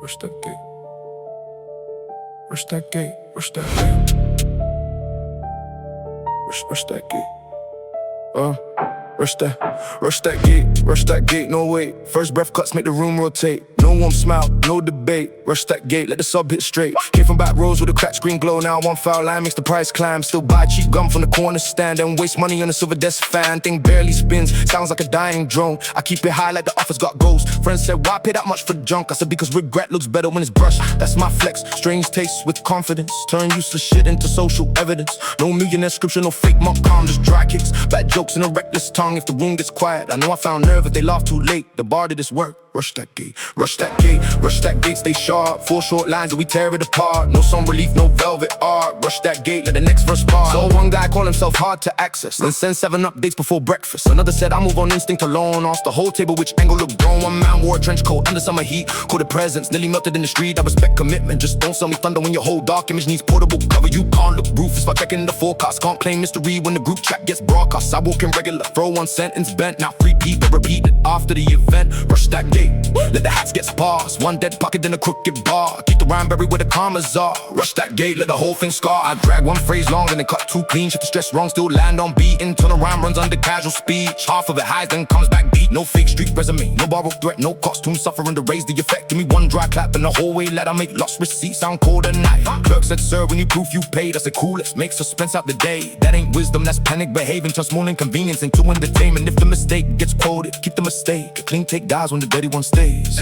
Rush that gate. Rush that gate. Rush that gate. Rush that gate. Rush that gate, no wait. First breath cuts make the room rotate. No warm smile, no debate. Rush that gate, let the sub hit straight. Came from back rows with a cracked screen glow. Now one foul line makes the price climb. Still buy cheap gum from the corner stand and waste money on a silver desk fan. Thing barely spins, sounds like a dying drone. I keep it high like the office got ghosts. Friends said, why pay that much for junk? I said, because regret looks better when it's brushed. That's my flex, strange taste with confidence. Turn useless shit into social evidence. No millionaire scripture, no fake mock calm, just dry kicks, bad jokes and a reckless tongue. If the room gets quiet, I know I found nerve if they laugh too late. The bar did its work. Rush that gate, rush that gate, rush that gate, stay sharp. 4 short lines and we tear it apart. No sun relief, no velvet art. Rush that gate, let the next verse part. So one guy call himself hard to access, then send 7 updates before breakfast. Another said I move on instinct alone. Asked the whole table which angle looked grown. One man wore a trench coat under summer heat. Caught a presence, nearly melted in the street. I respect commitment, just don't sell me thunder when your whole dark image needs portable cover. You can't look ruthless by checking the forecast. Can't claim mystery when the group chat gets broadcast. I walk in regular, throw one sentence bent. Now repeat the repeated after the event. Rush that gate, let the hats get sparse. One dead pocket in a crooked bar. Keep the rhyme buried where the commas are. Rush that gate, let the whole thing scar. I drag one phrase long and then cut too clean. Shit the stress wrong, still land on beat. Until the rhyme runs under casual speech. Half of it highs then comes back beat. No fake street resume, no borrowed threat, no costume suffering to raise the effect. Give me one dry clap and the whole way let I make lost receipts sound cold at night. Clerk said, sir, when you proof you paid. I said, cool, let's make suspense out the day. That ain't wisdom, that's panic behaving. Turn small inconvenience into entertainment. If the mistake gets quoted, keep the mistake. A clean take dies when the dirty one stays.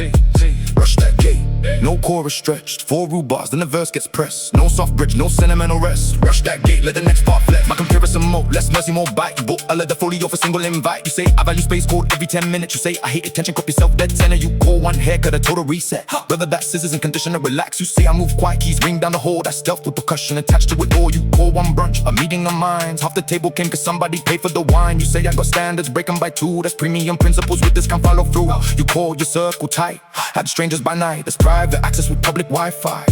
Rush that gate, no chorus stretched. 4 rude bars, then the verse gets pressed. No soft bridge, no sentimental rest. Rush that gate, let the next part flex. My comparison more, less mercy, more bite. You book, I let the folio for single invite. You say I value space code every 10 minutes. You say I hate attention, crop yourself dead center. You call one haircut, a total reset. Whether that's scissors and conditioner, relax. You say I move quiet, keys ring down the hole. That's stealth with percussion attached to it. Or you call one brunch, a meeting of minds. Half the table came cause somebody paid for the wine. You say I got standards, break them by 2. That's premium principles with this can follow through. You call your circle tight, had strangers by night. That's private access with public Wi-Fi.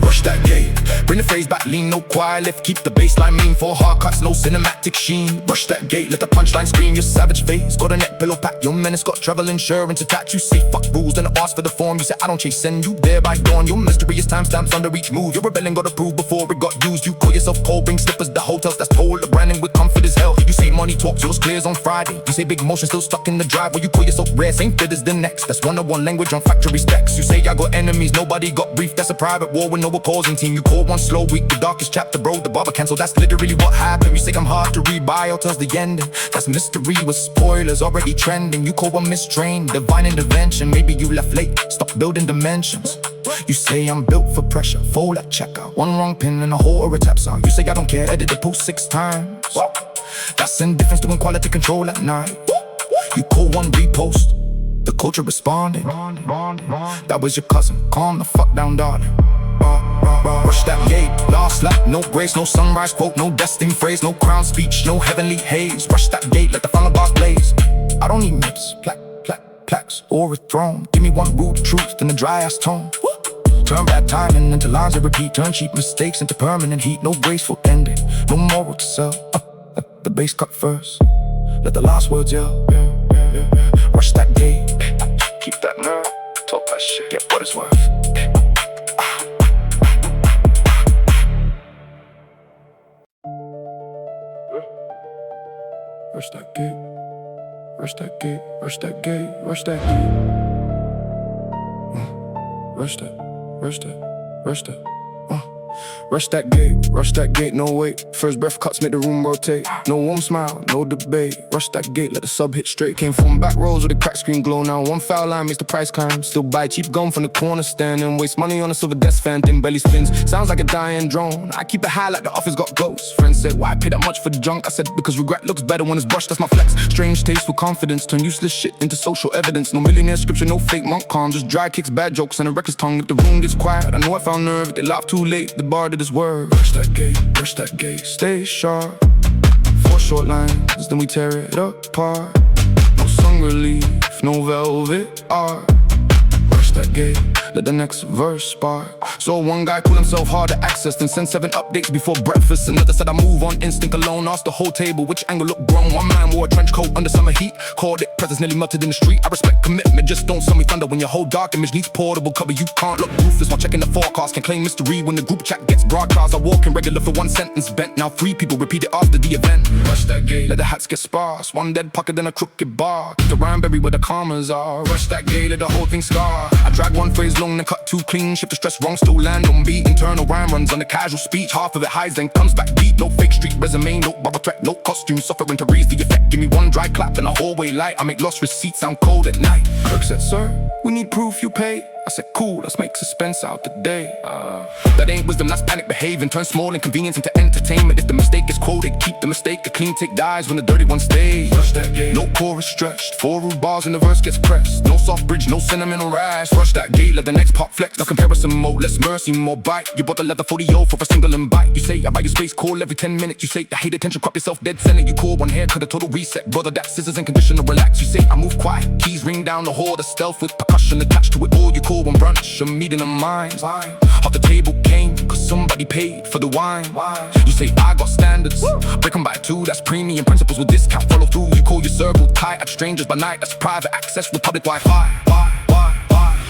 Rush that gate, bring the phrase back, lean, no choir lift. Keep the baseline mean, 4 hard cuts, no cinematic sheen. Rush that gate, let the punchline scream. Your savage face, got a neck pillow pack. Your menace got travel insurance attached. You say fuck rules, then ask for the form. You say I don't chase, send you there by dawn. Your mystery is timestamps under each move. Your rebellion got approved before it got used. You call yourself cold, bring slippers, the hotels that's told. The branding with comfort is hell. You say money talks, yours clears on Friday. You say big motion still stuck in the driveway. You call yourself rare, same fit as the next. That's 101 language on factory specs. You say I got enemies, nobody got brief. That's a private war with no opposing team. You call one slow week, the darkest chapter, bro. The barber canceled, that's literally what happened. You say I'm hard to read, bio tells the ending. That's mystery with spoilers already trending. You call one mistrained, divine intervention. Maybe you left late, stop building dimensions. You say I'm built for pressure, fold at checkout. One wrong pin and a whole or a tap sound. You say I don't care, edit the post 6 times. That's indifference doing quality control at night. You call one repost, the culture responded. That was your cousin, calm the fuck down, darling. Rush that gate, last lap, no grace, no sunrise quote, no destined phrase, no crown speech, no heavenly haze. Rush that gate, let the final bars blaze. I don't need myths, plaques, or a throne. Give me one rude truth, then a dry ass tone. Turn bad timing into lines of repeat. Turn cheap mistakes into permanent heat. No graceful ending, no moral to sell. Let the bass cut first, let the last words yell. Rush that gate, keep that nerve, talk that shit, get what it's worth. Rush that gate, rush that gate, rush that gate, rush that gate. Rush that, rush that, rush that. Rush that gate, no wait. First breath cuts make the room rotate. No warm smile, no debate. Rush that gate, let the sub hit straight. Came from back rows with a cracked screen glow. Now one foul line makes the price climb. Still buy cheap gum from the corner stand and waste money on a silver desk fan. Thing belly spins, sounds like a dying drone. I keep it high like the office got ghosts. Friends said, why pay that much for junk? I said, because regret looks better when it's brushed, that's my flex. Strange taste with confidence, turn useless shit into social evidence. No millionaire scripture, no fake monk calm. Just dry kicks, bad jokes, and a reckless tongue. If the room gets quiet, I know I found nerve. If they laugh too late, the bar did his word. Rush that gate, stay sharp. 4 short lines, then we tear it apart. No sun relief, no velvet art. Rush that gate, let the next verse spark. So one guy pulled himself hard to access, then sent 7 updates before breakfast. Another said I move on instinct alone, asked the whole table which angle looked grown. One man wore a trench coat under summer heat, called it presence nearly melted in the street. I respect commitment, just don't sell me thunder when your whole dark image needs portable cover. You can't look ruthless while checking the forecast, can claim mystery when the group chat gets broadcast. I walk in regular for one sentence bent, now 3 people repeat it after the event. Rush that gate, let the hats get sparse, one dead pocket then a crooked bar. Keep the rhyme buried where the commas are. Rush that gate, let the whole thing scar. I drag one phrase long and cut too clean, shift the stress wrong, still land on beat. Internal rhyme runs on the casual speech, half of it hides then comes back deep. No fake street resume, no bubble threat, no costume, suffering to raise the effect. Give me one dry clap and a hallway light, I make lost receipts sound cold at night. Clerk said, sir, we need proof you pay. I said, cool, let's make suspense out the day. That ain't wisdom, that's panic behaving. Turn small inconvenience into entertainment. If the mistake is quoted, keep the mistake. A clean take dies when the dirty one stays. Rush that gate, no chorus stretched, 4 rude bars and the verse gets pressed. No soft bridge, no sentimental rise. Rush that gate, let the next pop flex. Now comparison mode, less mercy, more bite. You bought the leather 40 for a single and bite. You say, I buy your space, call every 10 minutes. You say, I hate attention, crop yourself dead center. You call one hair, cut a total reset. Brother, that scissors and conditioner, relax. You say, I move quiet, keys ring down the hall. The stealth with percussion attached to it all. You call one brunch, a meeting of minds. Half the table came, cause somebody paid for the wine. You say, I got standards, break them by 2, that's premium. Principles with discount, follow through. You call your circle tight at strangers by night. That's private access with public Wi-Fi.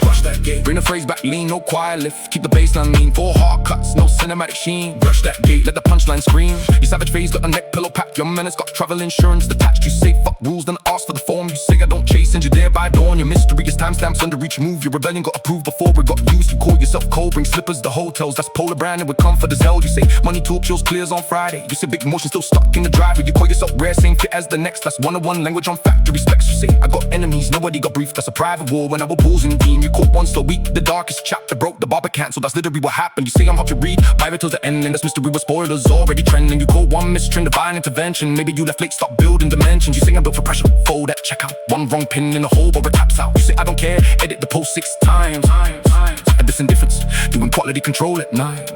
Rush that gate, bring the phrase back lean, no choir lift. Keep the baseline lean, 4 hard cuts, no cinematic sheen. Rush that gate, let the punchline scream. Your savage face got a neck pillow pack, your menace got travel insurance detached. You say fuck rules, then ask for the form. You say I don't chase, and you're there by dawn. Your mystery is timestamps under each move. Your rebellion got approved before it got used. You call yourself cold, bring slippers to hotels. That's polar branded with comfort as hell. You say money talk shows clears on Friday. You say big emotion still stuck in the driveway. You call yourself rare, same fit as the next. That's 101 language on factory specs. You say I got enemies, nobody got brief. That's a private war when I was balls in team. You caught one so weak, the darkest chapter broke, the barber canceled. That's literally what happened. You say I'm hard to read, Bible till the end, and this mystery with spoilers already trending. You call one mistrend divine intervention. Maybe you left late, stop building dimensions. You say I'm built for pressure, fold at checkout. One wrong pin in the hole or it taps out. You say I don't care, edit the post 6 times. At this indifference, doing quality control at night.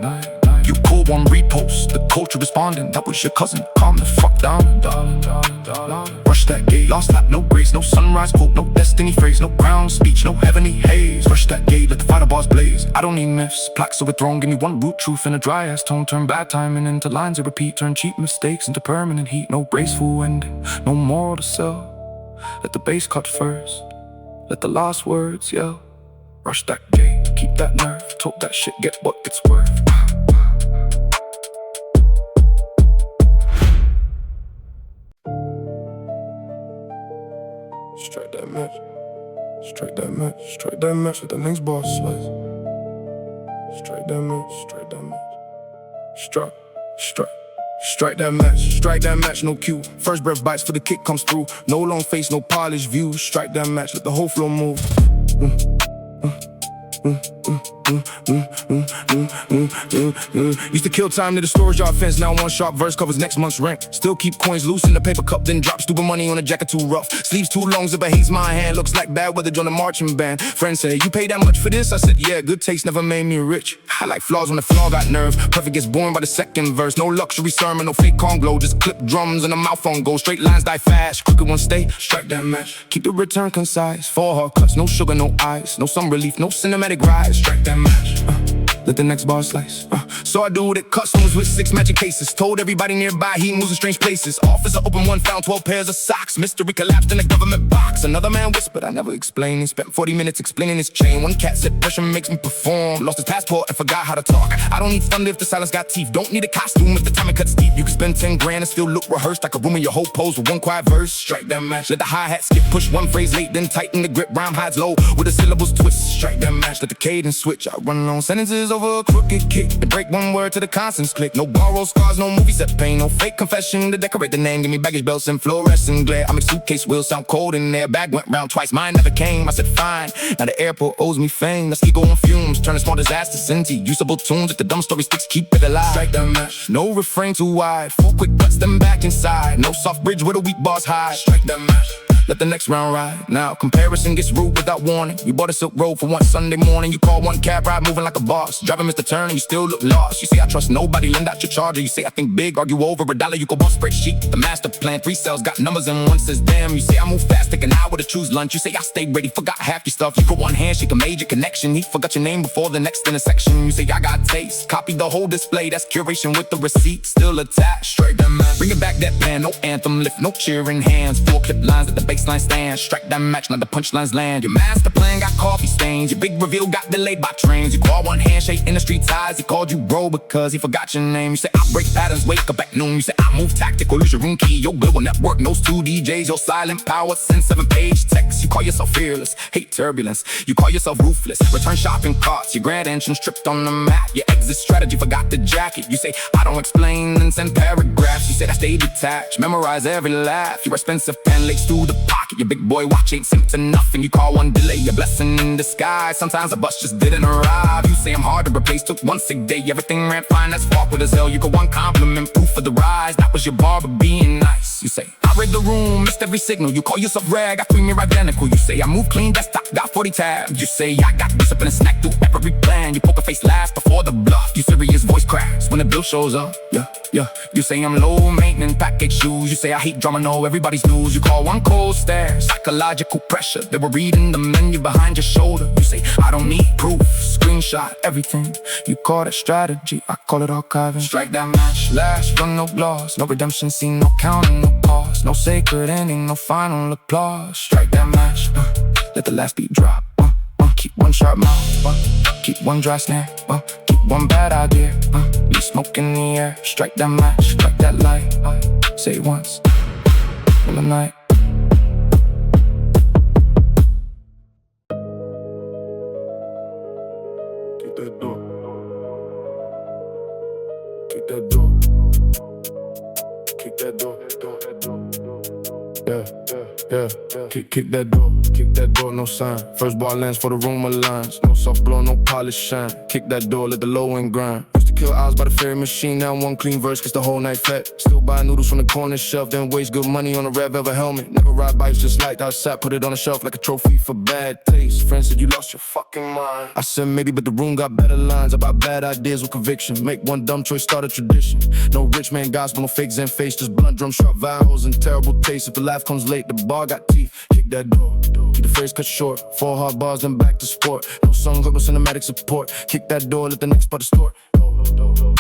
You call one repost, the culture responding. That was your cousin, calm the fuck down, darling. Rush that gate, lost lap, no grace, no sunrise quote, no destiny phrase, no ground speech, no heavenly haze. Rush that gate, let the fighter bars blaze. I don't need myths, plaques overthrown. Give me one root truth in a dry ass tone. Turn bad timing into lines that repeat. Turn cheap mistakes into permanent heat. No graceful ending, no moral to sell. Let the bass cut first, let the last words yell. Rush that gate, keep that nerve, talk that shit, get what it's worth. Strike that match, strike that match, strike that match with the next boss slice. Strike that match, strike that match. Strike that match, no cue. First breath bites for the kick comes through. No long face, no polished view. Strike that match, let the whole floor move. Used to kill time to the storage yard fence. Now one sharp verse covers next month's rent. Still keep coins loose in the paper cup, then drop stupid money on a jacket too rough. Sleeves too long, zipper hates my hand. Looks like bad weather join a marching band. Friends say, you pay that much for this? I said, yeah, good taste never made me rich. I like flaws when the flaw got nerve. Perfect gets born by the second verse. No luxury sermon, no fake con glow. Just clip drums and a mouth on go. Straight lines die fast, crooked one stay. Strike that match, keep the return concise. 4 hard cuts, no sugar, no ice. No sun relief, no cinematic rise. Strike that match, let the next bar slice. So I do it customs with 6 matching cases. Told everybody nearby he moves in strange places. Officer open one, found 12 pairs of socks. Mystery collapsed in a government box. Another man whispered, I never explained. He spent 40 minutes explaining his chain. One cat said pressure makes me perform. Lost his passport and forgot how to talk. I don't need thunder if the silence got teeth. Don't need a costume if the timing cuts deep. You can spend 10 grand and still look rehearsed. Like a room in your whole pose with one quiet verse. Strike that match, let the hi-hat skip. Push one phrase late, then tighten the grip. Rhyme hides low with the syllables twist. Strike that match, let the cadence switch. I run long sentences over a crooked kick. And break one word to the consonants click. No borrowed scars, no movie set pain. No fake confession to decorate the name. Give me baggage belts and fluorescent glare. I make suitcase wheels sound cold in there. Bag went round twice, mine never came. I said fine, now the airport owes me fame. Let's keep going fumes, turning small disasters into usable tunes. If the dumb story sticks, keep it alive. Strike that match, no refrain too wide. 4 quick cuts, then back inside. No soft bridge where the weak bars hide. Strike that match, let the next round ride. Now comparison gets rude without warning. You bought a Silk Road for one Sunday morning. You call one cab ride, moving like a boss. Driving Mr. Turner, you still look lost. You say I trust nobody, lend out your charger. You say I think big, argue over $1. You go boss spreadsheet, the master plan. 3 cells got numbers and one says damn. You say I move fast, take an hour to choose lunch. You say I stay ready, forgot half your stuff. You put one handshake, a major connection. He forgot your name before the next intersection. You say I got taste, copy the whole display. That's curation with the receipt still attached. Straight that man, bring it back that pan. No anthem, lift no cheering hands. 4 clip lines at the baseline stand. Strike that match, not the punchlines land. Your master plan got coffee stains. Your big reveal got delayed by trains. You call one handshake in the street ties. He called you bro because he forgot your name. You say I break patterns, wake up at noon. You say I move tactical, use your room key. Your global network knows 2 DJs. Your silent power send 7-page text. You call yourself fearless, hate turbulence. You call yourself ruthless, return shopping carts. Your grand entrance tripped on the map. Your exit strategy forgot the jacket. You say I don't explain and send paragraphs. You said I stay detached, memorize every laugh. Your expensive pen lace through the pocket. Your big boy watch ain't synced to nothing. You call one delay a blessing in disguise. Sometimes a bus just didn't arrive. You say I'm hard to replace, took one sick day. Everything ran fine, that's awkward as hell. You got one compliment, proof of the rise. That was your barber being nice. You say I read the room, missed every signal. You call yourself rag, I 3 mirror identical. You say I move clean, desktop, got 40 tabs. You say I got discipline and snack through every plan. You poker face last before the bluff. You serious voice cracks when the bill shows up. Yeah. You say I'm low maintenance, package shoes. You say I hate drama, know everybody's news. You call one cold stare, psychological pressure. They were reading the menu behind your shoulder. You say I don't need proof, screenshot everything. You call that strategy, I call it archiving. Strike that match, last run, no gloss. No redemption scene, no counting, no cost. No sacred ending, no final applause. Strike that match, let the last beat drop. Keep one sharp mouth, keep one dry snare, keep one bad idea. Leave smoke in the air, strike that match, strike that light. Say it once, all the night. Keep that door, keep that door, keep that door. Yeah. Kick that door, no sign. First ball lands for the room aligns. No soft blow, no polish shine. Kick that door, let the low end grind. Used to kill hours by the fairy machine. Now one clean verse gets the whole night fat. Still buy noodles from the corner shelf, then waste good money on a red velvet helmet. Never ride bikes just like I sat, put it on the shelf like a trophy for bad taste. Friends said you lost your fucking mind. I said maybe, but the room got better lines about bad ideas with conviction. Make one dumb choice, start a tradition. No rich man gospel, no fake zen face, just blunt drum, sharp vowels and terrible taste. If the laugh comes late, the bar got teeth. Kick that door, keep the phrase cut short. 4 hard bars, then back to sport. No song hook, no cinematic support. Kick that door, let the next part distort.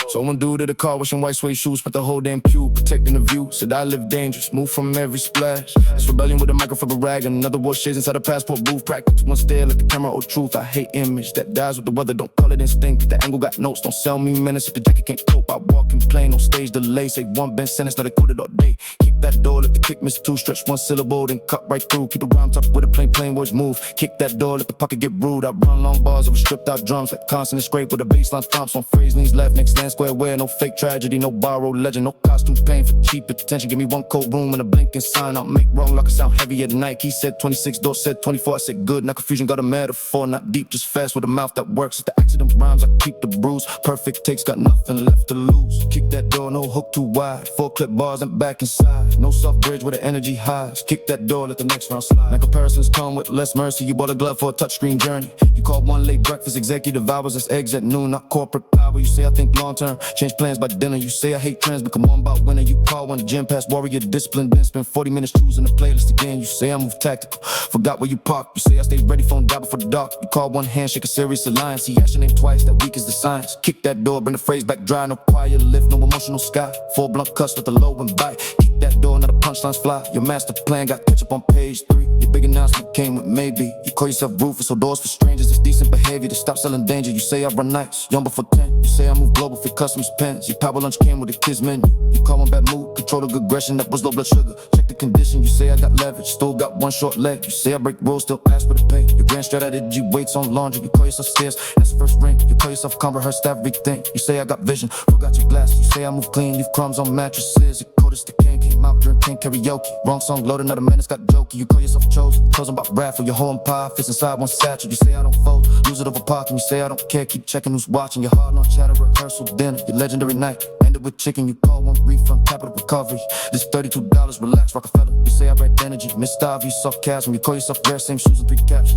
So one dude at the car washing white suede shoes, spent the whole damn pew protecting the view. Said I live dangerous, move from every splash. It's rebellion with a microfiber rag and another war shades inside a passport booth. Practice one stare, let the camera hold truth. I hate image that dies with the weather, don't call it instinct. The angle got notes, don't sell me menace. If the jacket can't cope, I walk and plane on stage delay. Say one bent sentence, not included all day. Kick that door, let the kick miss 2. Stretch one syllable, then cut right through. Keep the rhyme tough with a plain words move. Kick that door, let the pocket get rude. I run long bars over stripped out drums, like constant scrape with a baseline thumps. One phrase leans left, next stand square wear. No fake tragedy, no borrowed legend, no costume pain for cheap attention. Give me one cold room and a blinking sign. I'll make wrong like it sound heavy at night. He said 26, door said 24. I said good, now confusion got a metaphor. Not deep, just fast with a mouth that works. If the accident rhymes, I keep the bruise. Perfect takes, got nothing left to lose. Kick that door, no hook too wide. 4 clip bars and back inside. No soft bridge where the energy highs. Kick that door, let the next round slide. Now comparisons come with less mercy. You bought a glove for a touchscreen journey. You called one late breakfast, executive hours. That's eggs at noon, not corporate power. You say I think long term, change plans by dinner. You say I hate trends, but come on about winner. You call one gym pass, warrior discipline, then spend 40 minutes choosing the playlist again. You say I move tactical, forgot where you park. You say I stay ready, phone dial before the dark. You call one handshake, a serious alliance. He asked your name twice, that weak is the science. Kick that door, bring the phrase back dry. No quiet lift, no emotional sky. 4 blunt cuts with the low and bite. Kick that door, now the punchlines fly. Your master plan got ketchup on page 3. Your big announcement came with maybe. You call yourself ruthless, so doors for strangers. It's decent behavior to stop selling danger. You say I run nights, young before 10. You say I move global for customers pens. Your power lunch came with a kids menu. You call one bad mood, control the aggression, that was low blood sugar. Check the condition, you say I got leverage, still got one short leg. You say I break rules, still ask for the pay. Your grand strategy weights on laundry. You call yourself scarce, that's the first ring. You call yourself calm, rehearsed everything. You say I got vision, forgot your glasses. You say I move clean, leave crumbs on mattresses. Your coldest the king, came out during king karaoke. Wrong song loaded, another man that's got jokey. You call yourself chosen, chosen by raffle. Your whole empire fits inside one satchel. You say I don't fold, use it over parking. You say I don't care, keep checking who's watching. Your hard on chatter, rehearsal dinner, your legendary night. ended with chicken. You call one refund, capital recovery. This $32, relax, Rockefeller. You say I write energy, Mr. Obvious, soft when you call yourself rare, same shoes and 3 caps.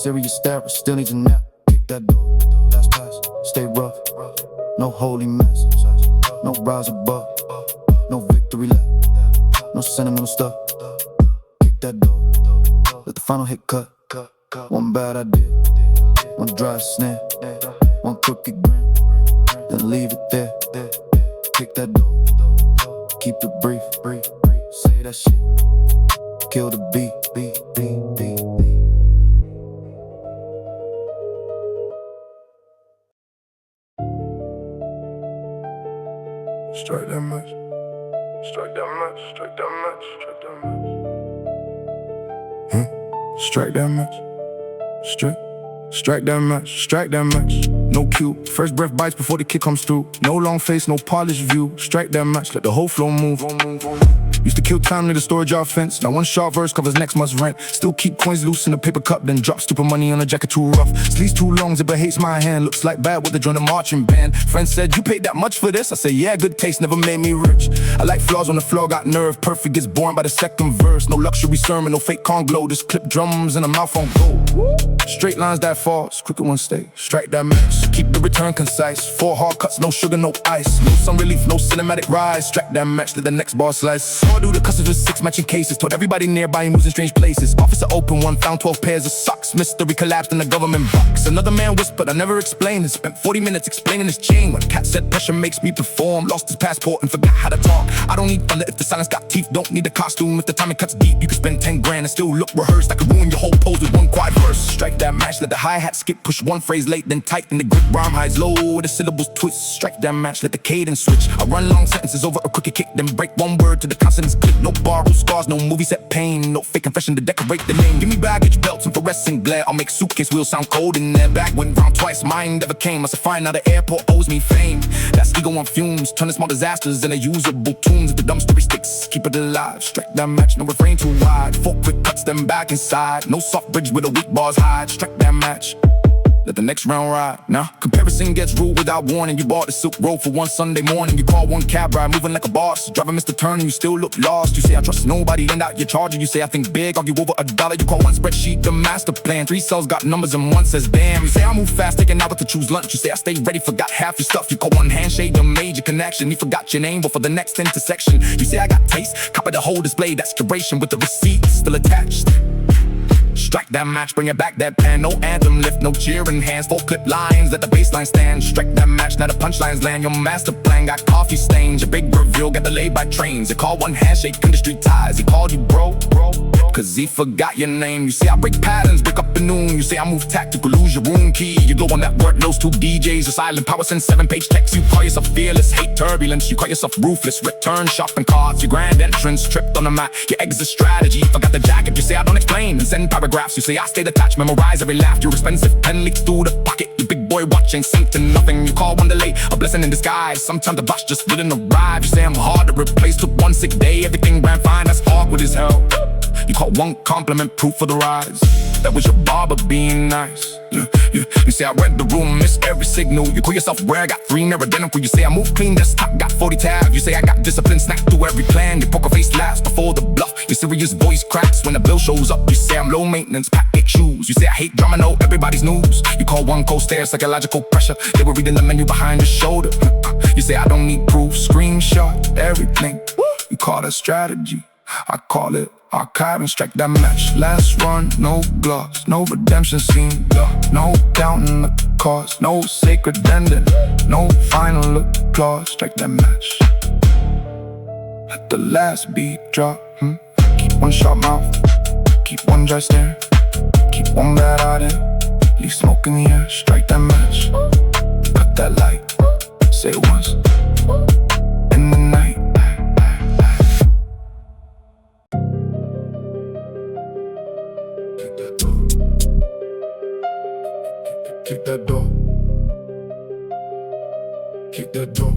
Serious stare, still needs a nap. Kick that door, that's past, stay rough. No holy mess, no rise above, no victory lap, no sentimental stuff. Kick that door, let the final hit cut. One bad idea, one dry snare, one crooked grin, then leave it there. Kick that door, keep it brief. Say that shit, kill the beat. Strike that match. Strike that match. Strike that match. Strike that match. Strike that match. Strike that match. Strike that match. No cue. First breath bites before the kick comes through. No long face, no polished view. Strike that match. Let the whole flow move. Used to kill time near the storage yard fence. Now one sharp verse covers next month's rent. Still keep coins loose in a paper cup, then drop stupid money on a jacket too rough. Sleeves too long, zipper hates my hand. Looks like bad with the joint of marching band. Friends said, you paid that much for this? I said, yeah, good taste never made me rich. I like flaws on the floor, got nerve. Perfect gets born by the second verse. No luxury sermon, no fake con glow. Just clip drums and a mouth on gold. Straight lines that falls, crooked ones stay. Strike that match, keep the return concise. 4 hard cuts, no sugar, no ice. No sun relief, no cinematic rise. Strike that match, let the next bar slice. Saw do the customers 6 matching cases. Told everybody nearby he moves in strange places. Officer open one, found 12 pairs of socks. Mystery collapsed in the government box. Another man whispered, I never explained it. Spent 40 minutes explaining his chain. When cat said pressure makes me perform. Lost his passport and forgot how to talk. I don't need thunder if the silence got teeth. Don't need a costume if the timing cuts deep. You can spend 10 grand and still look rehearsed. I could ruin your whole pose with one quiet verse. Strike that match, let the hi-hat skip. Push one phrase late, then tight. And the grip rhyme highs low with the syllables twist. Strike that match, let the cadence switch. I run long sentences over a crooked kick. Then break one word to the consonants click. No borrowed scars, no movie set pain. No fake confession to decorate the name. Give me baggage belts and fluorescent glare. I'll make suitcase wheels sound cold in there. Back went round twice, mine never came. I said fine, now the airport owes me fame. That's ego on fumes, turning small disasters into usable tunes. If the dumb story sticks, keep it alive. Strike that match, no refrain too wide. 4 quick cuts, then back inside. No soft bridge with a weak bars hide. Strike that match, let the next round ride. Now, comparison gets rude without warning. You bought the silk road for one Sunday morning. You call one cab ride, moving like a boss. Driving Mr. Turn and you still look lost. You say I trust nobody, end out your charger. You say I think big, argue over $1. You call one spreadsheet the master plan. 3 cells got numbers and one says damn. You say I move fast, taking hours to choose lunch. You say I stay ready, forgot half your stuff. You call one handshake, your major connection. You forgot your name, but for the next intersection. You say I got taste, copy the whole display. That's curation with the receipt still attached. Strike that match, bring it back that pan. No anthem, lift, no cheering hands. 4 clip lines, let the baseline stand. Strike that match, now the punchlines land. Your master plan got coffee stains. Your big reveal got delayed by trains. You call one handshake, industry ties. He called you bro, cause he forgot your name. You say I break patterns, break up the noon. You say I move tactical, lose your room key. You go on that work, those 2 DJs are silent power, send 7-page texts. You call yourself fearless, hate turbulence. You call yourself ruthless, return shopping carts. Your grand entrance, tripped on the mat. Your exit strategy, forgot the jacket. You say I don't explain and send paragraphs. You say I stay detached, memorize every laugh. Your expensive pen leaks through the pocket. Your big boy watching, synced to nothing. You call one delay, a blessing in disguise. Sometimes the boss just didn't arrive. You say I'm hard to replace, took 1 sick day. Everything ran fine, that's awkward as hell. You call one compliment proof for the rise. That was your barber being nice. You say I read the room, miss every signal. You call yourself rare, got 3 never identical. You say I move clean, desktop got 40 tabs. You say I got discipline, snap through every plan. Your poker face laughs before the bluff. Your serious voice cracks when the bill shows up. You say I'm low maintenance, pack shoes. You say I hate drama, know everybody's news. You call one cold stare, psychological pressure. They were reading the menu behind your shoulder. You say I don't need proof, screenshot everything. You call that strategy, I call it archive and strike that match. Last run, no gloss, no redemption scene, no counting the cost, no sacred ending, no final applause. Strike that match, let the last beat drop. Keep one sharp mouth, keep one dry stare, keep one bad eye there, leave smoke in the air. Strike that match, cut that light, say it once, in the night. Kick that door. Kick that door.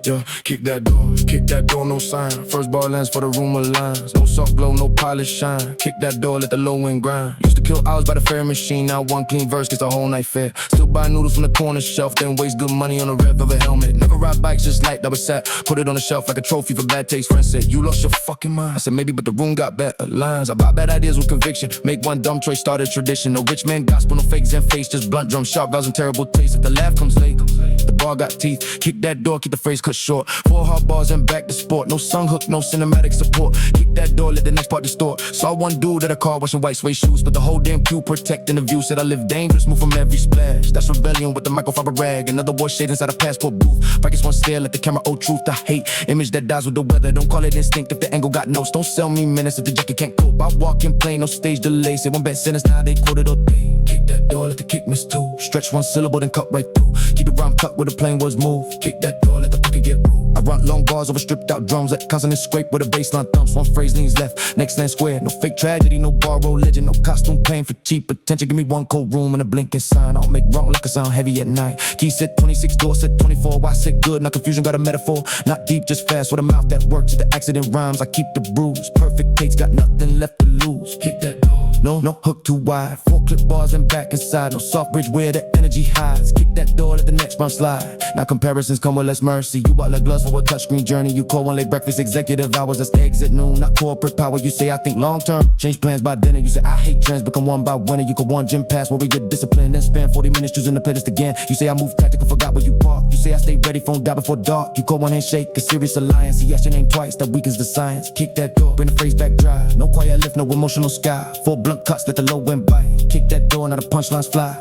Yeah, kick that door. Kick that door, no sign. First ball lands for the room aligns. No soft glow, no polish shine. Kick that door, let the low end grind. Used to to kill hours by the fairy machine. Now one clean verse gets a whole night fair. Still buy noodles from the corner shelf, then waste good money on a rev of a helmet. Never ride bikes, just like double set. Put it on the shelf like a trophy for bad taste. Friends said, you lost your fucking mind. I said, maybe, but the room got better lines. I buy bad ideas with conviction. Make one dumb choice, start a tradition. No rich man gospel, no fakes and face. Just blunt drum, sharp vowels and terrible taste. If the laugh comes late, the bar got teeth. Kick that door, keep the phrase cut short. 4 hard bars and back to sport. No sung hook, no cinematic support. Kick that door, let the next part distort. Saw one dude at a car washing white suede shoes, but the whole damn queue protecting the view. Said I live dangerous, move from every splash. That's rebellion with the microfiber rag. Another boy shade inside a passport booth. Pockets one stare, let the camera old truth. I hate image that dies with the weather. Don't call it instinct if the angle got notes. Don't sell me minutes if the jacket can't cope. I walk in plain, no stage delay. Say one bad sentence, now they quoted all day. Kick that door, let the kick miss two. Stretch one syllable, then cut right through. Keep it rhyme cut where the plain words move. Kick that door, let the pocket get rude. I run long bars over stripped out drums. Let consonant scrape where the baseline thumps. One phrase leans left, next land square. No fake tragedy, no borrowed legend. No costume paying for cheap attention. Give me one cold room and a blinking sign. I'll make wrong like a sound heavy at night. Key said 26, door said 24. Why said good? Not confusion, got a metaphor. Not deep, just fast with a mouth that works. If the accident rhymes, I keep the bruise. Perfect takes, got nothing left to lose. Kick that door. No hook too wide. 4 clip bars and back inside. No soft bridge where the energy hides. Kick that door, let the next round slide. Now comparisons come with less mercy. You bought like gloves for a touchscreen journey. You call one late breakfast, executive hours, that's exit noon. Not corporate power, you say I think long term. Change plans by dinner, you say I hate trends. Become one by winner, you could one gym pass. Worry your discipline, then spend 40 minutes choosing the playlist again. You say I move tactical, forgot where you park. You say I stay ready, phone die before dark. You call one handshake, a serious alliance. He asked your name twice, that weakens the science. Kick that door, bring the phrase back dry. No quiet lift, no emotional sky. 4 blunt cuts, let the low wind bite. Kick that door, now the punchlines fly.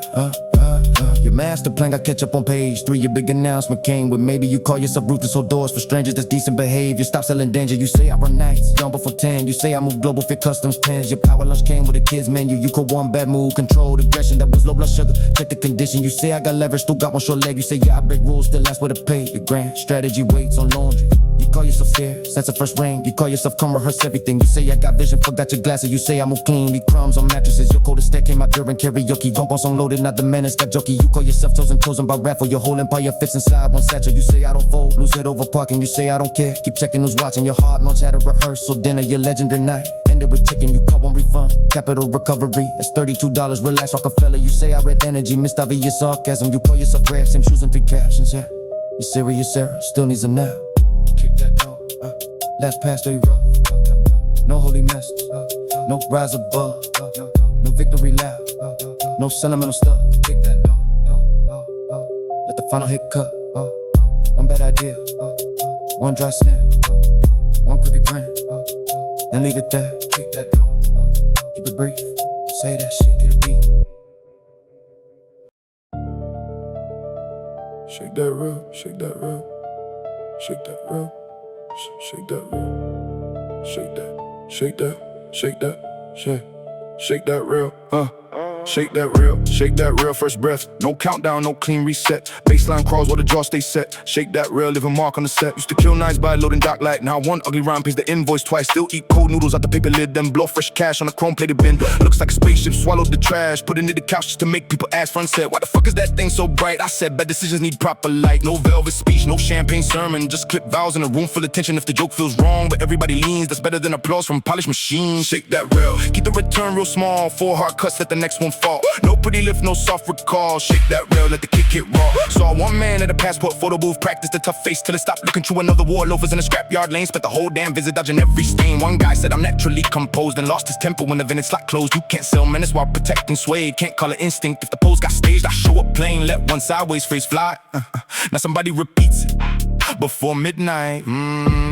Your master plan got catch up on page 3. Your big announcement came with maybe you call yourself ruthless or doors for strangers. That's decent behavior. Stop selling danger. You say I run nights, jump before 10. You say I move global, fit customs pens. Your power lunch came with a kid's menu. You call one bad move, controlled aggression. That was low blood sugar. Check the condition. You say I got leverage, still got one short leg. You say yeah, I break rules, still last with a pay. Your grand strategy waits on laundry. You call yourself fair, sense of first ring. You call yourself come rehearse everything. You say I got vision, forgot your glasses. You say I move clean, leave crumbs on mattresses. Your coldest step came out during karaoke. Bump on song loaded, not the menace, got jokey. You call yourself chosen by raffle. Your whole empire fits inside one satchel. You say I don't fold, lose it over parking. You say I don't care, keep checking who's watching. Your heart launch had a rehearsal dinner. Your legendary night ended with chicken. You call one refund, capital recovery. It's $32, relax Rockefeller. You say I read energy, missed obvious sarcasm. You call yourself rare, same shoes and 3 captions. Yeah, you serious Sarah, still needs a nap. Kick that door, last pass they rough. No holy message, no rise above, no victory lap, no sentimental stuff. Kick that door, let the final hit cut. One bad idea, one dry snap, one could be brand, then leave it there. Kick that door, keep it brief, say that shit to the beat. Shake that real, shake that real, shake that real, shake that real, shake that, shake that, shake that, shake that real, Shake that real, first breath. No countdown, no clean reset. Baseline crawls while the jaw stays set. Shake that real, leave a mark on the set. Used to kill nines by loading dark light. Now one ugly rhyme pays the invoice twice. Still eat cold noodles out the paper lid, then blow fresh cash on a chrome plated bin. Looks like a spaceship swallowed the trash. Put it in the couch just to make people ask. Front said, why the fuck is that thing so bright? I said, bad decisions need proper light. No velvet speech, no champagne sermon. Just clip vowels in a room full of tension. If the joke feels wrong, but everybody leans, that's better than applause from polished machines. Shake that real, keep the return real small. 4 hard cuts, let the next one fall. No pretty lift, no soft recall. Shake that real, let the kick hit raw. Saw one man at a passport photo booth, practice the tough face till it stopped looking through another war. Loafers in a scrapyard lane, spent the whole damn visit dodging every stain. One guy said I'm naturally composed and lost his temper when the vending slot closed. You can't sell menace while protecting sway. Can't call it instinct. If the pose got staged, I show up plain, let one sideways phrase fly. Now somebody repeats it before midnight.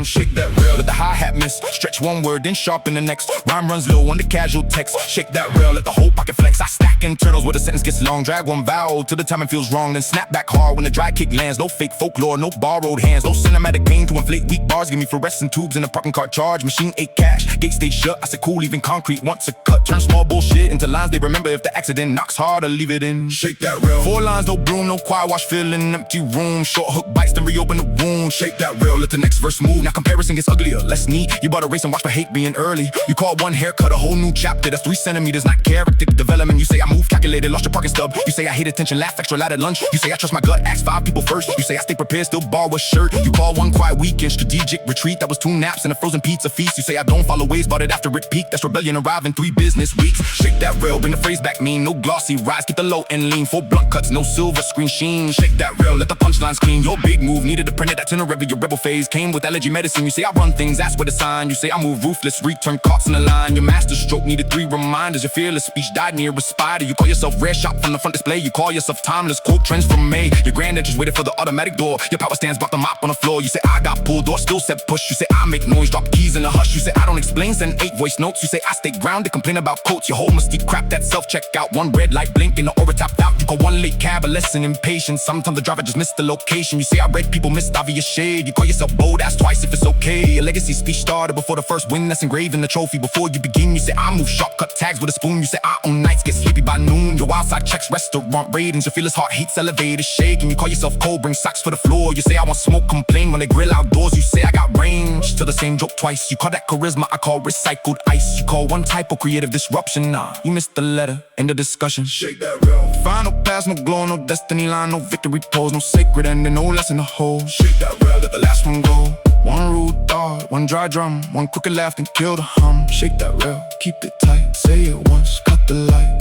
Shake that real, let the hi-hat miss. Stretch one word, then sharpen the next. Rhyme runs low on the casual text. Shake that real, let the whole pocket flex. I stack in turtles where the sentence gets long. Drag one vowel till the timing feels wrong, then snap back hard when the dry kick lands. No fake folklore, no borrowed hands. No cinematic pain to inflate weak bars. Give me fluorescent tubes in a parking car charge. Machine 8 cash, gate stay shut. I said cool, even concrete wants a cut. Turn small bullshit into lines they remember. If the accident knocks hard, I'll leave it in. Shake that real. 4 lines, no broom, no quiet wash, fill in an empty room. Short hook bites, then reopen the wound. room, shake that real, let the next verse move. Now comparison gets uglier, less need. You bought a race and watch for hate being early. You call one haircut a whole new chapter. That's 3 centimeters, not character development. You say I move calculated, lost your parking stub. You say I hate attention, laugh extra loud at lunch. You say I trust my gut, ask 5 people first. You say I stay prepared, still borrow a shirt. You call one quiet weekend, strategic retreat. That was 2 naps and a frozen pizza feast. You say I don't follow ways, bought it after it peaked. That's rebellion arrive in 3 business weeks. Shake that real, bring the phrase back mean. No glossy rise, keep the low and lean. 4 blunt cuts, no silver screen sheen. Shake that real, let the punchlines clean. Your big move needed to print it, that's in a rebel. Your rebel phase came with allergy medicine. You say I run things, that's where the sign. You say I move ruthless, return caught in the line. Your master stroke needed 3 reminders. Your fearless speech died near a spider. You call yourself rare shot from the front display. You call yourself timeless, quote trends from May. Your grand entrance waited for the automatic door. Your power stands brought the mop on the floor. You say I got pulled door, still said push. You say I make noise, drop keys in a hush. You say I don't explain, send 8 voice notes. You say I stay grounded, complain about quotes. Your whole mystique crap, that self-checkout. 1 red light blinking, the aura tapped out. You call 1 late cab, a lesson in patience. Sometimes the driver just missed the location. You say I read people missed obvious shade. You call yourself bold, ask twice if it's okay. Your legacy speech started before the first win. That's engraved in the trophy before you begin. You say I move sharp, cut tags with a spoon. You say I own nights, get sleepy by noon. Your wild side checks restaurant ratings. Your fearless heart hates elevators shaking. You call yourself cold, bring socks for the floor. You say I want smoke, complain when they grill outdoors. You say I got range, tell the same joke twice. You call that charisma, I call recycled ice. You call one typo creative disruption. Nah, you missed the letter, end of discussion. Shake that real. Final pass, no glow, no destiny line, no victory pose, no sacred ending, no lesson to hold. Shake that real, let the last one go. 1 rude thought, 1 dry drum, 1 crooked laugh and kill the hum. Shake that real, keep it tight. Say it once, cut the light.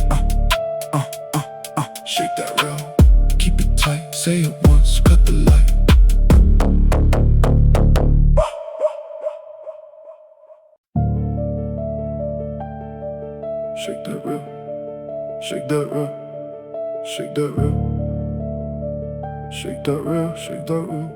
Shake that real, keep it tight. Say it once, cut the light. Shake that real, shake that real, shake that real, shake that real, shake that real.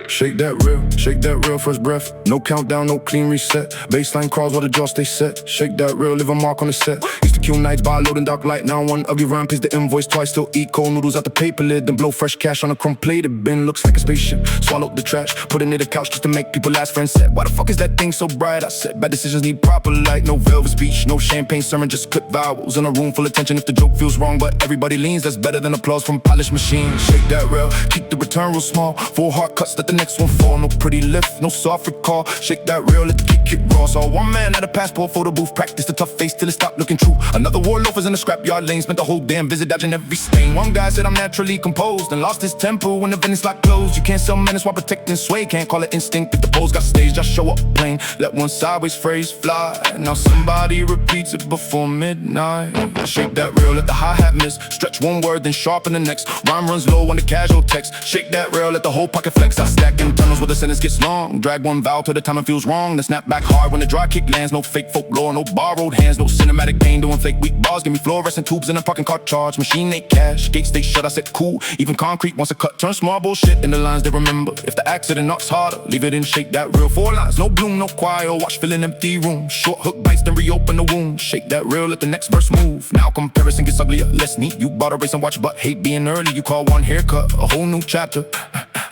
Shake that real, first breath. No countdown, no clean reset. Baseline crawls while the jaw stay set. Shake that real, leave a mark on the set. Used to kill nights by loading dark light. Now 1 ugly rhyme, pays the invoice twice. Still eat cold noodles out the paper lid. Then blow fresh cash on a chrome plated bin. Looks like a spaceship, swallowed the trash. Put it near the couch just to make people last. Friends said, why the fuck is that thing so bright? I said, bad decisions need proper light. No velvet speech, no champagne sermon, just clip vowels. In a room full of tension if the joke feels wrong. But everybody leans, that's better than applause from polished machines. Shake that real, keep the return real small. 4 hard cuts, let the next one fall. No pretty lift, no soft recall. Shake that real, let the kick raw. Saw 1 man at a passport photo booth, practice the tough face till it stopped looking true. Another war loafers in the scrapyard lane, spent the whole damn visit dodging every stain. 1 guy said I'm naturally composed and lost his temper when the vending slot closed. You can't sell menace while protecting sway, can't call it instinct if the pose got staged. Just show up plain, let 1 sideways phrase fly. Now somebody repeats it before midnight. Shake that real, let the hi-hat miss. Stretch 1 word, then sharpen the next. Rhyme runs low on the casual text. Shake that real, let the whole pocket flex. I stack internals where the sentence gets long. Drag 1 vowel till the time it feels wrong. Then snap back hard when the dry kick lands. No fake folklore, no borrowed hands. No cinematic pain doing fake weak bars. Give me fluorescent tubes in a parking car charge. Machine ain't cash, gate stay shut. I said cool, even concrete wants a cut. Turn small bullshit into lines they remember. If the accident knocks harder, leave it in. Shake that real, 4 lines, no bloom, no choir. Watch fill an empty room. Short hook bites, then reopen the wound. Shake that real, let the next verse move. Now comparison gets uglier, less neat. You bought a race and watch but hate being early. You call 1 haircut a whole new chapter.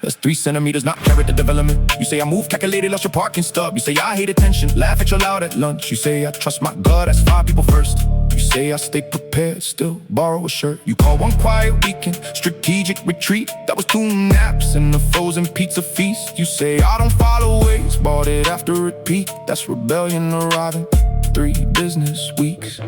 That's 3 centimeters, not character development. You say I move calculated, lost your parking stub. You say I hate attention, laugh at your loud at lunch. You say I trust my gut, that's 5 people first. You say I stay prepared, still borrow a shirt. You call 1 quiet weekend, strategic retreat. That was 2 naps and a frozen pizza feast. You say I don't follow ways, bought it after it peaked. That's rebellion arriving 3 business weeks.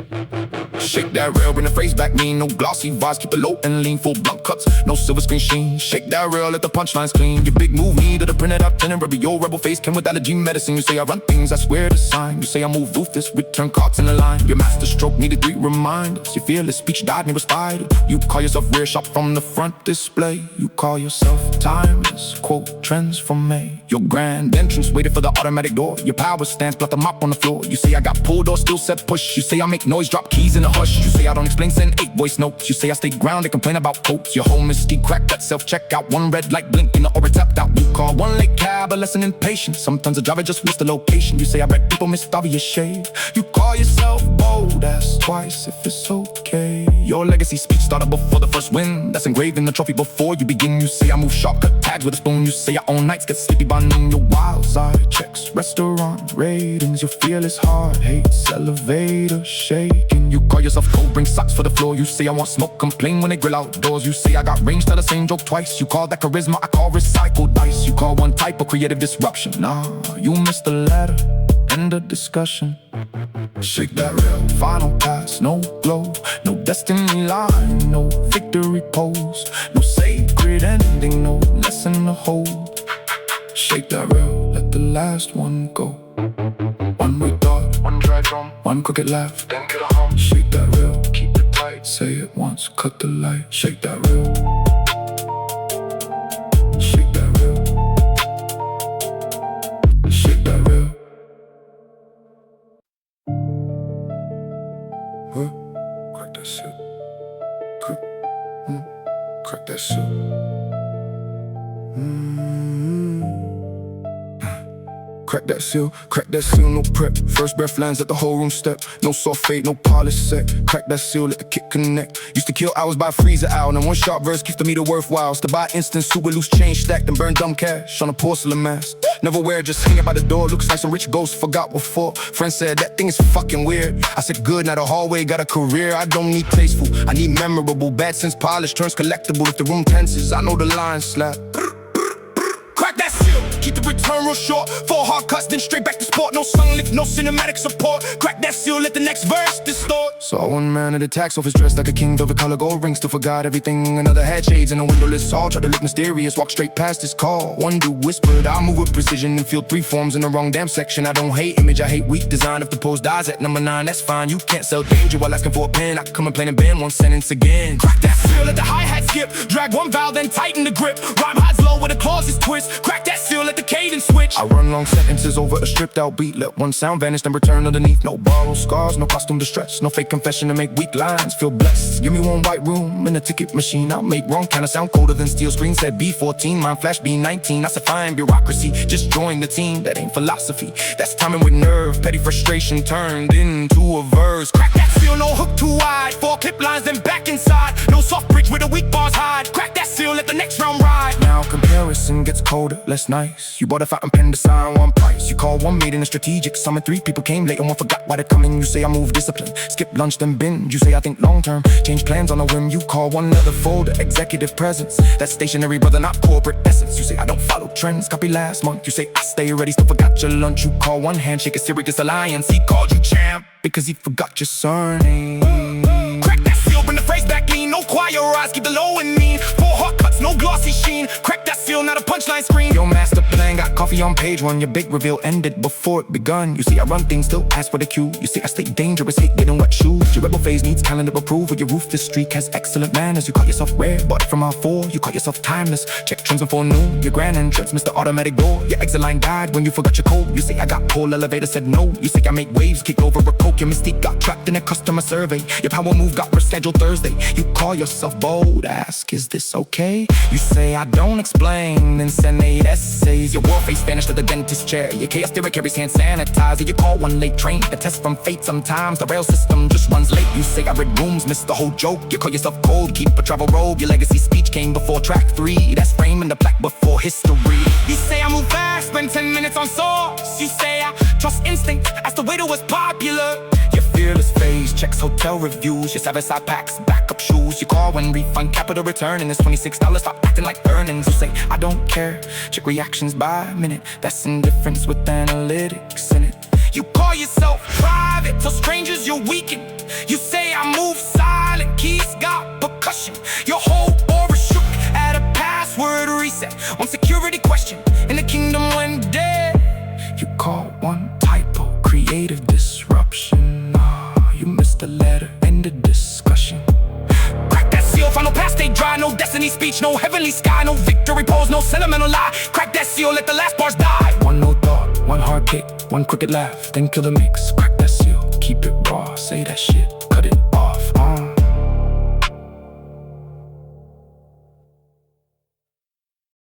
Shake that real, bring the phrase back mean. No glossy vibes, keep it low and lean. 4 blunt cuts, no silver screen sheen. Shake that real, let the punchlines clean. Your big move needed to print it out 10 and rubber. Your rebel face came with allergy medicine. You say I run things, I swear to sign. You say I move ruthless, return cards in the line. Your master stroke needed 3 reminders. Your fearless speech died near a spider. You call yourself rare shot from the front display. You call yourself timeless, quote trends from May. Your grand entrance waited for the automatic door. Your power stance, block the mop on the floor. You say I got pulled or still said push. You say I make noise, drop keys in a hush. You say I don't explain, send 8 voice notes. You say I stay grounded, complain about quotes. Your whole mystique crack, that self-checkout. 1 red light blinking, the aura tapped out. You call 1 late cab, a lesson in patience. Sometimes the driver just missed the location. You say I read people missed obvious shade. You call yourself bold, ask twice if it's okay. Your legacy speech started before the first win. That's engraved in the trophy before you begin. You say I move sharp, cut tags with a spoon. You say I own nights, get sleepy by noon. Your wild side checks, restaurant ratings. Your fearless heart hates elevator shaking. You call yourself cold, bring socks for the floor. You say I want smoke, complain when they grill outdoors. You say I got range, tell the same joke twice. You call that charisma, I call recycled dice. You call one type of creative disruption. Nah, you missed the ladder, end of discussion. Shake that real, final pass, no glow, no destiny line, no victory pose, no sacred ending, no lesson to hold. Shake that real, let the last one go. One weak thought, one dry drum, one crooked laugh, then get a hum. Shake that real, keep it tight, say it once, cut the light. Shake that real. Shake that real. Shake that real. Crack that shit. Crack that shit. Crack that seal, no prep. First breath lands at the whole room step. No soft fade, no polished set. Crack that seal, let the kick connect. Used to kill hours by freezer out, and one sharp verse keeps the meter worthwhile. To buy instant super loose change stacked and burn dumb cash on a porcelain mask. Never wear, just hang it by the door. Looks like some rich ghost forgot what for. Friend said that thing is fucking weird. I said good, now the hallway got a career. I don't need tasteful, I need memorable. Bad sense polish turns collectible if the room tenses. I know the line slap. Crack that seal, keep the return real short. 4 hard cuts, then straight back to sport. No song lift, no cinematic support. Crack that seal, let the next verse distort. Saw one man at the tax office dressed like a king, velvet color gold ring. Still forgot everything, another had shades and a windowless hall. Tried to look mysterious, walk straight past his call. One dude whispered, I'll move with precision and feel 3 forms in the wrong damn section. I don't hate image, I hate weak design. If the pose dies at number 9, that's fine. You can't sell danger while asking for a pen. I can come and play and bend one sentence again. Crack that seal, let the hi-hat skip. Drag one vowel, then tighten the grip. Rhyme highs low with the clauses twist. Crack that seal, let the cadence switch. I run long sentences over a stripped out beat. Let one sound vanish, then return underneath. No borrowed scars, no costume distress. No fake confession to make weak lines feel blessed. Give me one white room and a ticket machine. I'll make wrong kinda sound colder than steel screen. Said B14, mine flash B19. I said fine, bureaucracy, just join the team. That ain't philosophy, that's timing with nerve. Petty frustration turned into a verse. Crack that seal, no hook too wide. 4 clip lines, then back inside. No soft bridge where the weak bars hide. Crack that seal, let the next round ride. Now comparison gets colder, less nice. You bought a fountain pen to sign one price. You call one meeting a strategic summon. 3 people came late and one forgot why they're coming. You say I move discipline, skip lunch then binge. You say I think long term, change plans on a whim. You call one another folder, executive presence. That's stationary brother, not corporate essence. You say I don't follow trends, copy last month. You say I stay ready, still forgot your lunch. You call one handshake a serious alliance. He called you champ because he forgot your surname. Crack that seal, bring the phrase back lean. No choir eyes, keep the low and mean. 4 hard cuts, no glossy sheen. Crack that seal, not a punchline screen. Your master plan got coffee on page 1. Your big reveal ended before it begun. You see I run things, still ask for the cue. You say I stay dangerous, hate getting wet shoes. Your rebel phase needs calendar approval. Your ruthless streak has excellent manners. You call yourself rare, bought it from R4. You call yourself timeless, check trends before noon. Your grand entrance, Mr. Automatic Door. Your exit line died when you forgot your code. You say I got pull, elevator said no. You say I make waves, kick over a coke. Your mystique got trapped in a customer survey. Your power move got rescheduled Thursday. You call yourself bold, ask is this okay? You say I don't explain, then send 8 essays. Your war face vanished at the dentist chair. Your chaos theory carries hand sanitizer. You call one late train, a test from fate. Sometimes the rail system just runs late. You say I read rooms, miss the whole joke. You call yourself cold, keep a travel robe. Your legacy speech came before track 3. That's framing the plaque before history. You say I move fast, spend 10 minutes on source. You say I trust instinct, as the waiter was popular. Your fearless phase checks hotel reviews. Your 7-side packs, backup shoes. You call when refund capital return and it's $26. Stop acting like earnings. You say I don't care, check reactions by minute. That's indifference with analytics in it. You call yourself private, tell strangers you're weakened. You say I move silent, keys got percussion. Your whole aura shook at a password reset. One security question and the kingdom went dead. You call one typo, creative disruption. You missed the letter, ended discussion. Crack that seal, final pass stay dry. No destiny speech, no heavenly sky. No victory pose, no sentimental lie. Crack that seal, let the last bars die. One no thought, one hard kick, one crooked laugh, then kill the mix. Crack that seal, keep it raw, say that shit.